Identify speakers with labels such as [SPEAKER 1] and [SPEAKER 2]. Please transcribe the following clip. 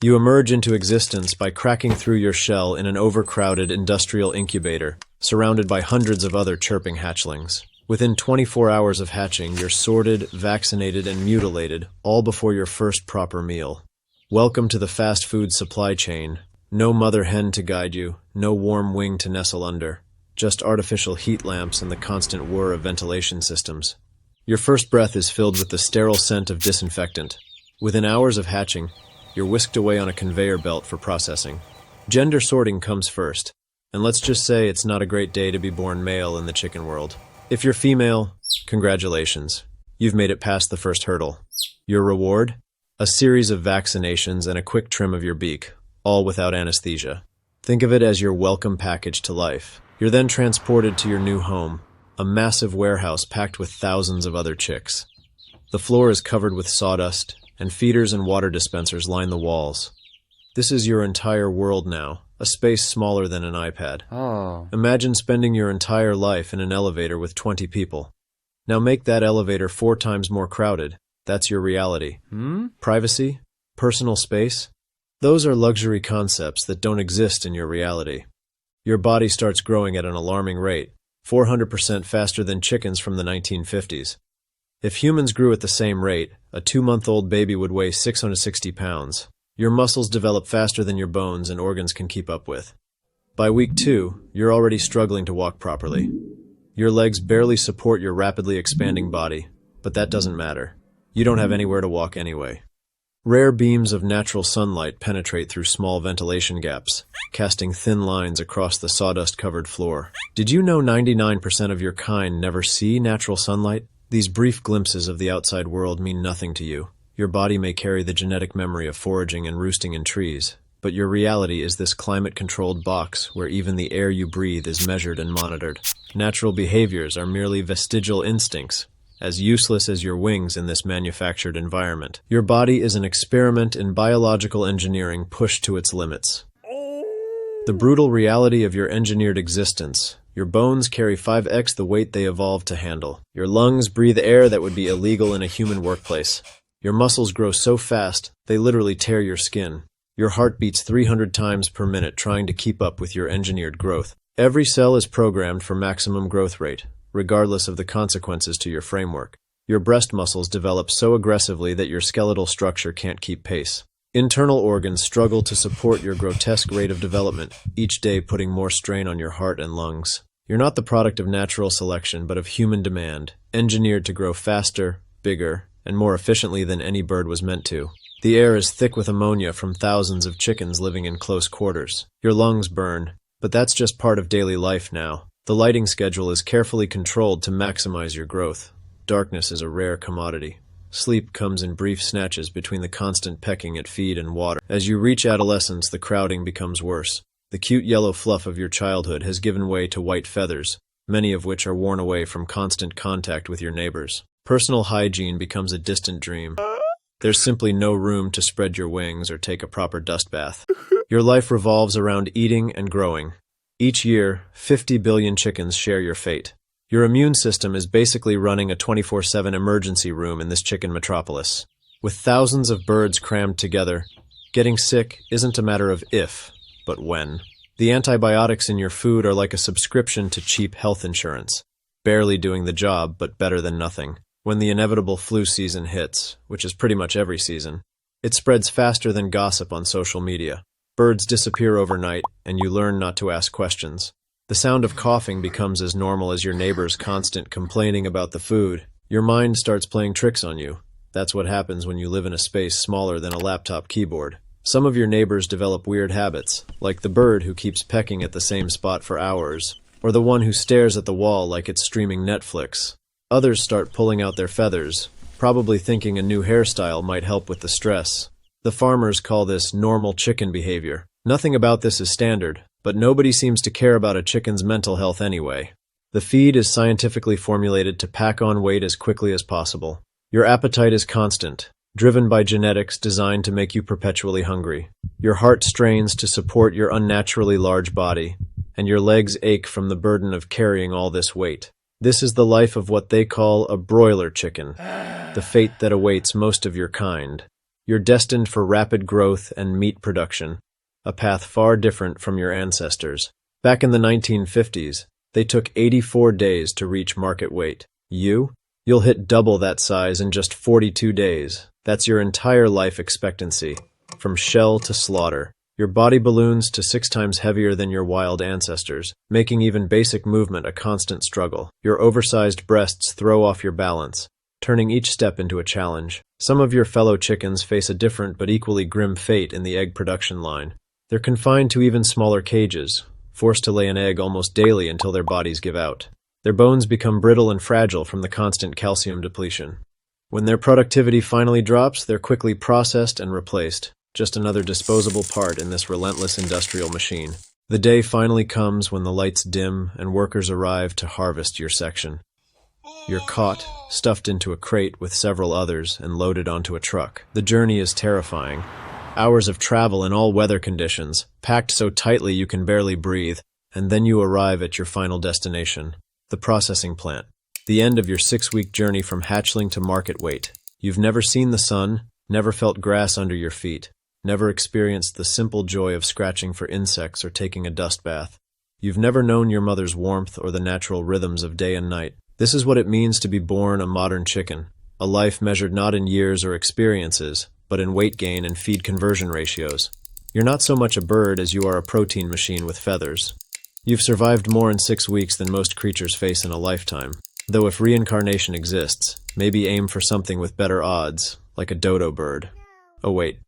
[SPEAKER 1] You emerge into existence by cracking through your shell in an overcrowded industrial incubator, surrounded by hundreds of other chirping hatchlings. Within 24 hours of hatching, you're sorted, vaccinated, and mutilated, all before your first proper meal. Welcome to the fast food supply chain. No mother hen to guide you, no warm wing to nestle under. Just artificial heat lamps and the constant whir of ventilation systems. Your first breath is filled with the sterile scent of disinfectant. Within hours of hatching, you're whisked away on a conveyor belt for processing. Gender sorting comes first, and let's just say it's not a great day to be born male in the chicken world. If you're female, congratulations. You've made it past the first hurdle. Your reward? A series of vaccinations and a quick trim of your beak, all without anesthesia. Think of it as your welcome package to life. You're then transported to your new home, a massive warehouse packed with thousands of other chicks. The floor is covered with sawdust, and feeders and water dispensers line the walls. This is your entire world now, a space smaller than an iPad.
[SPEAKER 2] Oh.
[SPEAKER 1] Imagine spending your entire life in an elevator with 20 people. Now make that elevator 4 times more crowded. That's your reality. Privacy? Personal space? Those are luxury concepts that don't exist in your reality. Your body starts growing at an alarming rate, 400% faster than chickens from the 1950s. If humans grew at the same rate, a 2-month-old baby would weigh 660 pounds. Your muscles develop faster than your bones and organs can keep up with. By week 2, you're already struggling to walk properly. Your legs barely support your rapidly expanding body, but that doesn't matter. You don't have anywhere to walk anyway. Rare beams of natural sunlight penetrate through small ventilation gaps, casting thin lines across the sawdust-covered floor. Did you know 99% of your kind never see natural sunlight? These brief glimpses of the outside world mean nothing to you. Your body may carry the genetic memory of foraging and roosting in trees, but your reality is this climate-controlled box where even the air you breathe is measured and monitored. Natural behaviors are merely vestigial instincts, as useless as your wings in this manufactured environment. Your body is an experiment in biological engineering pushed to its limits. The brutal reality of your engineered existence. Your bones carry 5x the weight they evolved to handle. Your lungs breathe air that would be illegal in a human workplace. Your muscles grow so fast, they literally tear your skin. Your heart beats 300 times per minute trying to keep up with your engineered growth. Every cell is programmed for maximum growth rate, regardless of the consequences to your framework. Your breast muscles develop so aggressively that your skeletal structure can't keep pace. Internal organs struggle to support your grotesque rate of development, each day putting more strain on your heart and lungs. You're not the product of natural selection, but of human demand, engineered to grow faster, bigger, and more efficiently than any bird was meant to. The air is thick with ammonia from thousands of chickens living in close quarters. Your lungs burn, but that's just part of daily life now. The lighting schedule is carefully controlled to maximize your growth. Darkness is a rare commodity. Sleep comes in brief snatches between the constant pecking at feed and water. As you reach adolescence, the crowding becomes worse. The cute yellow fluff of your childhood has given way to white feathers, many of which are worn away from constant contact with your neighbors. Personal hygiene becomes a distant dream. There's simply no room to spread your wings or take a proper dust bath. Your life revolves around eating and growing. Each year, 50 billion chickens share your fate. Your immune system is basically running a 24/7 emergency room in this chicken metropolis. With thousands of birds crammed together, getting sick isn't a matter of if, but when. The antibiotics in your food are like a subscription to cheap health insurance, barely doing the job, but better than nothing. When the inevitable flu season hits, which is pretty much every season, it spreads faster than gossip on social media. Birds disappear overnight, and you learn not to ask questions. The sound of coughing becomes as normal as your neighbor's constant complaining about the food. Your mind starts playing tricks on you. That's what happens when you live in a space smaller than a laptop keyboard. Some of your neighbors develop weird habits, like the bird who keeps pecking at the same spot for hours, or the one who stares at the wall like it's streaming Netflix. Others start pulling out their feathers, probably thinking a new hairstyle might help with the stress. The farmers call this normal chicken behavior. Nothing about this is standard, but nobody seems to care about a chicken's mental health anyway. The feed is scientifically formulated to pack on weight as quickly as possible. Your appetite is constant, driven by genetics designed to make you perpetually hungry. Your heart strains to support your unnaturally large body, and your legs ache from the burden of carrying all this weight. This is the life of what they call a broiler chicken, the fate that awaits most of your kind. You're destined for rapid growth and meat production, a path far different from your ancestors. Back in the 1950s, they took 84 days to reach market weight. You'll hit double that size in just 42 days. That's your entire life expectancy, from shell to slaughter. Your body balloons to 6 times heavier than your wild ancestors, making even basic movement a constant struggle. Your oversized breasts throw off your balance, turning each step into a challenge. Some of your fellow chickens face a different but equally grim fate in the egg production line. They're confined to even smaller cages, forced to lay an egg almost daily until their bodies give out. Their bones become brittle and fragile from the constant calcium depletion. When their productivity finally drops, they're quickly processed and replaced. Just another disposable part in this relentless industrial machine. The day finally comes when the lights dim and workers arrive to harvest your section. You're caught, stuffed into a crate with several others, and loaded onto a truck. The journey is terrifying. Hours of travel in all weather conditions, packed so tightly you can barely breathe, and then you arrive at your final destination, the processing plant. The end of your 6-week journey from hatchling to market weight. You've never seen the sun, never felt grass under your feet, never experienced the simple joy of scratching for insects or taking a dust bath. You've never known your mother's warmth or the natural rhythms of day and night. This is what it means to be born a modern chicken, a life measured not in years or experiences, but in weight gain and feed conversion ratios. You're not so much a bird as you are a protein machine with feathers. You've survived more in 6 weeks than most creatures face in a lifetime. Though if reincarnation exists, maybe aim for something with better odds, like a dodo bird. Oh wait,